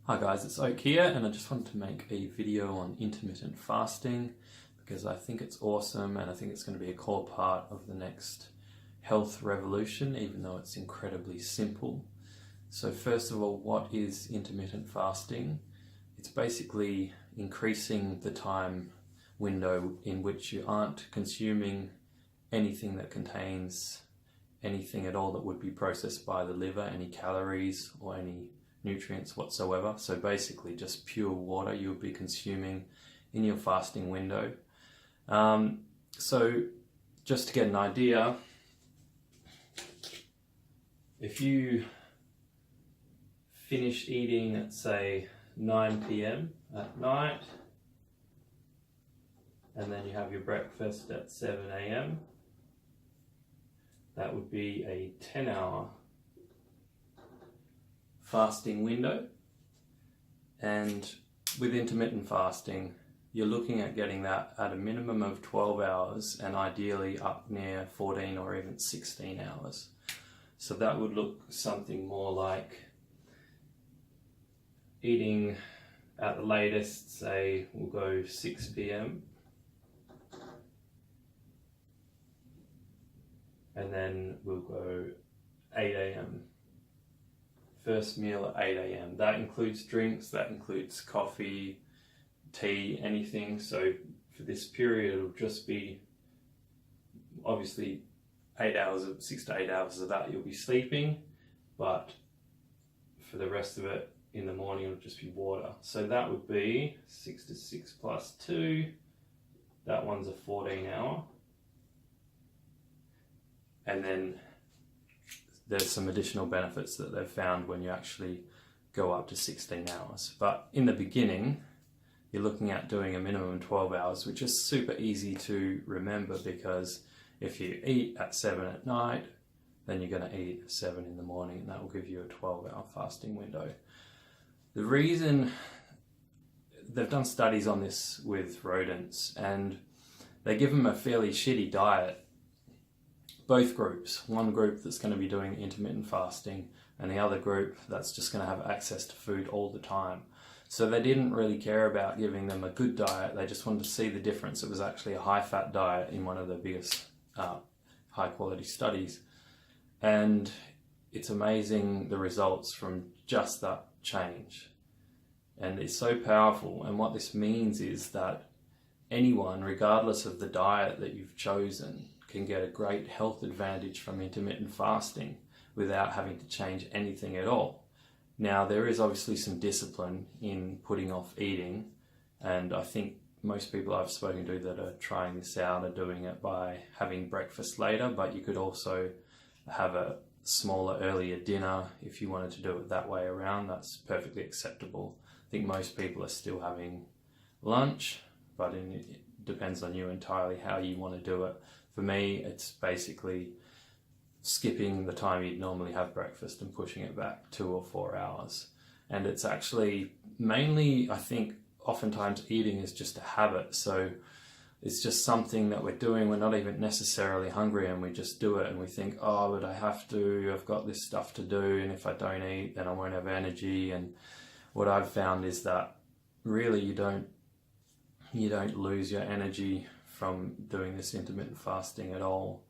Hi guys, it's Oak here, and I just wanted to make a video on intermittent fasting because I think it's awesome and I think it's going to be a core part of the next health revolution, even though it's incredibly simple. So first of all, what is intermittent fasting? It's basically increasing the time window in which you aren't consuming anything that contains anything at all that would be processed by the liver, any calories or any nutrients whatsoever. So basically just pure water you'll be consuming in your fasting window. So just to get an idea, if you finish eating at say 9 p.m. at night, and then you have your breakfast at 7 a.m, that would be a 10-hour fasting window. And with intermittent fasting, you're looking at getting that at a minimum of 12 hours and ideally up near 14 or even 16 hours. So that would look something more like eating at the latest, say we'll go 6 p.m. and then we'll go 8 a.m. First meal at 8 a.m. That includes drinks, that includes coffee, tea, anything. So for this period, it'll just be obviously 6 to 8 hours of that you'll be sleeping, but for the rest of it in the morning, it'll just be water. So that would be 6 to 6 plus 2. That one's a 14-hour. And then there's some additional benefits that they've found when you actually go up to 16 hours. But in the beginning, you're looking at doing a minimum 12 hours, which is super easy to remember because if you eat at 7 at night, then you're going to eat at 7 in the morning, and that will give you a 12-hour fasting window. The reason they've done studies on this with rodents, and they give them a fairly shitty diet. Both groups, one group that's going to be doing intermittent fasting and the other group that's just going to have access to food all the time. So they didn't really care about giving them a good diet, they just wanted to see the difference. It was actually a high-fat diet in one of the biggest high-quality studies. And it's amazing the results from just that change. And it's so powerful, and what this means is that anyone, regardless of the diet that you've chosen, can get a great health advantage from intermittent fasting without having to change anything at all. Now, there is obviously some discipline in putting off eating, and I think most people I've spoken to that are trying this out are doing it by having breakfast later, but you could also have a smaller, earlier dinner if you wanted to do it that way around. That's perfectly acceptable. I think most people are still having lunch, but it depends on you entirely how you want to do it. For me, it's basically skipping the time you'd normally have breakfast and pushing it back 2 or 4 hours. And it's actually mainly, I think, oftentimes eating is just a habit. So it's just something that we're doing. We're not even necessarily hungry and we just do it and we think, oh, but I have to, I've got this stuff to do, and if I don't eat, then I won't have energy. And what I've found is that really you don't lose your energy from doing this intermittent fasting at all.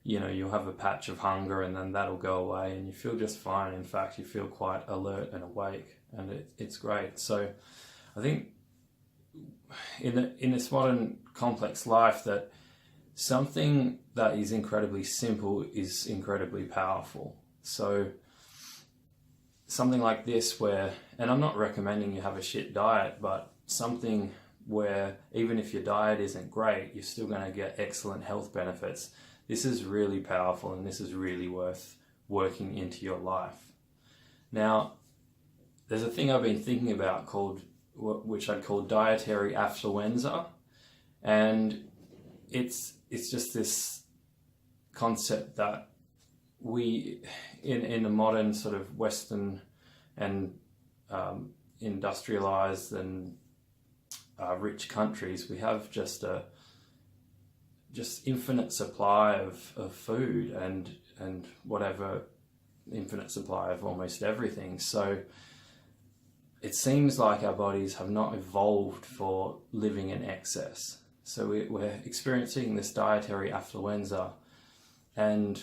You know, you'll have a patch of hunger and then that'll go away and you feel just fine. In fact, you feel quite alert and awake, and it's great. So I think in this modern complex life, that something that is incredibly simple is incredibly powerful. So something like this where, and I'm not recommending you have a shit diet, but something where even if your diet isn't great, you're still going to get excellent health benefits. This is really powerful, and this is really worth working into your life. Now, there's a thing I've been thinking about which I'd call Dietary Affluenza, and it's just this concept that we, in a modern sort of Western and industrialized and rich countries, we have just infinite supply of food and whatever, infinite supply of almost everything. So it seems like our bodies have not evolved for living in excess. So we're experiencing this dietary affluenza, and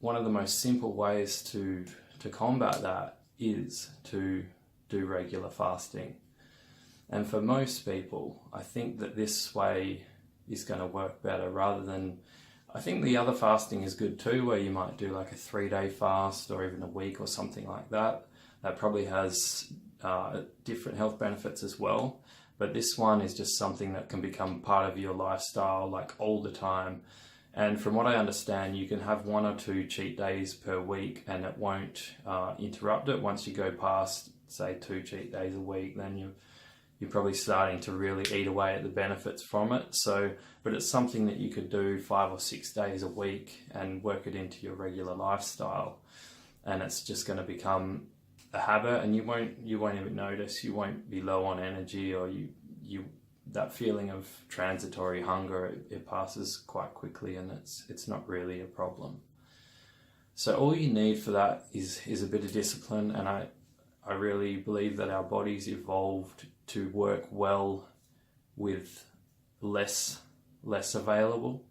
one of the most simple ways to combat that is to do regular fasting. And for most people, I think that this way is going to work better rather than, I think the other fasting is good too, where you might do like a 3-day fast or even a week or something like that. That probably has different health benefits as well. But this one is just something that can become part of your lifestyle like all the time. And from what I understand, you can have 1 or 2 cheat days per week and it won't interrupt it. Once you go past, say, 2 cheat days a week, then you're probably starting to really eat away at the benefits from it. So, but it's something that you could do 5 or 6 days a week and work it into your regular lifestyle. And it's just going to become a habit, and you won't even notice. You won't be low on energy, or you that feeling of transitory hunger, it passes quite quickly, and it's not really a problem. So all you need for that is a bit of discipline, and I really believe that our bodies evolved to work well with less available.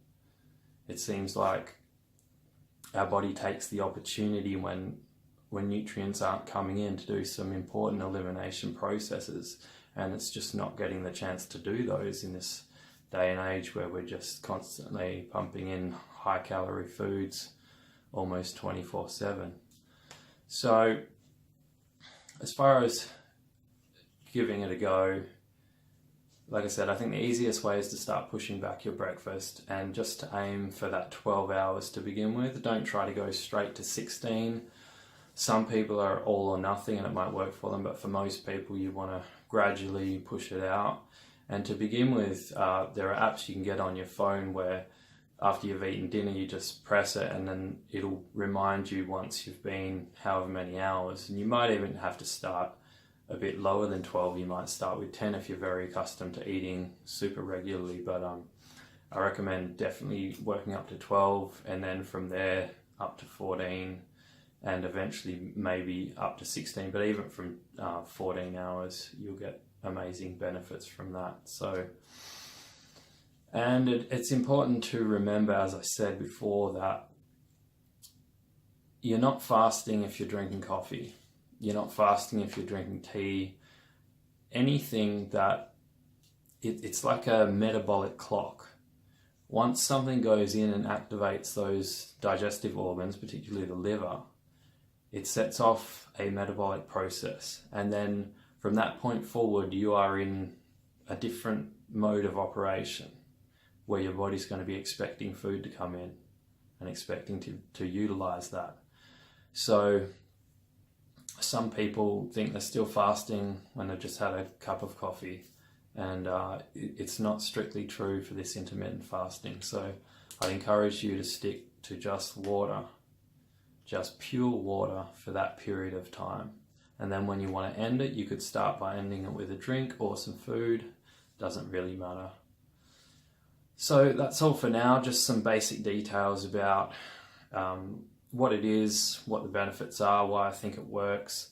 It seems like our body takes the opportunity when nutrients aren't coming in to do some important elimination processes, and it's just not getting the chance to do those in this day and age where we're just constantly pumping in high calorie foods almost 24/7. So as far as giving it a go, like I said, I think the easiest way is to start pushing back your breakfast and just to aim for that 12 hours to begin with. Don't try to go straight to 16. Some people are all or nothing and it might work for them, but for most people you want to gradually push it out. And to begin with, there are apps you can get on your phone where after you've eaten dinner you just press it and then it'll remind you once you've been however many hours. And you might even have to start a bit lower than 12. You might start with 10 if you're very accustomed to eating super regularly, but I recommend definitely working up to 12 and then from there up to 14 and eventually maybe up to 16, but even from 14 hours you'll get amazing benefits from that. So, and it's important to remember, as I said before, that you're not fasting if you're drinking coffee. You're not fasting if you're drinking tea. Anything that, it's like a metabolic clock. Once something goes in and activates those digestive organs, particularly the liver, it sets off a metabolic process. And then from that point forward, you are in a different mode of operation where your body's going to be expecting food to come in and expecting to utilize that. So some people think they're still fasting when they've just had a cup of coffee, and it's not strictly true for this intermittent fasting. So I'd encourage you to stick to just water, just pure water for that period of time. And then when you want to end it, you could start by ending it with a drink or some food. Doesn't really matter. So that's all for now, just some basic details about what it is, what the benefits are, why I think it works.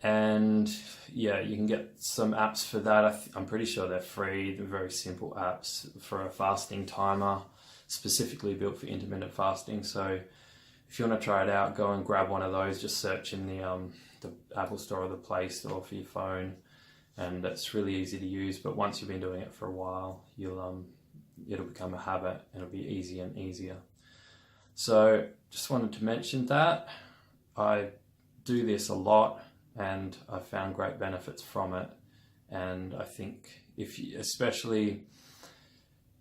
And yeah, you can get some apps for that. I'm pretty sure they're free. They're very simple apps for a fasting timer, specifically built for intermittent fasting. So if you want to try it out, go and grab one of those. Just search in the Apple Store or the Play Store for your phone, and that's really easy to use. But once you've been doing it for a while, it'll become a habit and it'll be easier and easier. So just wanted to mention that. I do this a lot and I've found great benefits from it. And I think especially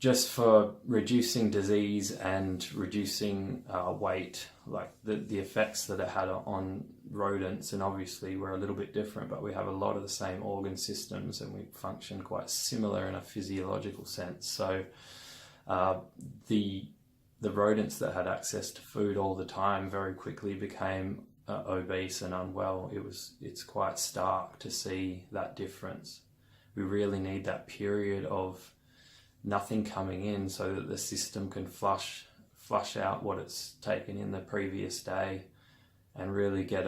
just for reducing disease and reducing weight, like the effects that it had on rodents, and obviously we're a little bit different, but we have a lot of the same organ systems and we function quite similar in a physiological sense. So the rodents that had access to food all the time very quickly became obese and unwell. It's quite stark to see that difference. We really need that period of nothing coming in so that the system can flush out what it's taken in the previous day and really get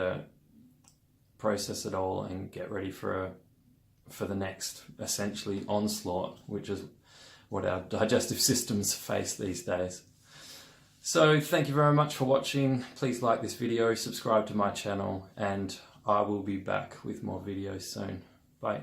process it all and get ready for the next essentially onslaught, which is what our digestive systems face these days. So thank you very much for watching. Please like this video, subscribe to my channel, and I will be back with more videos soon. Bye.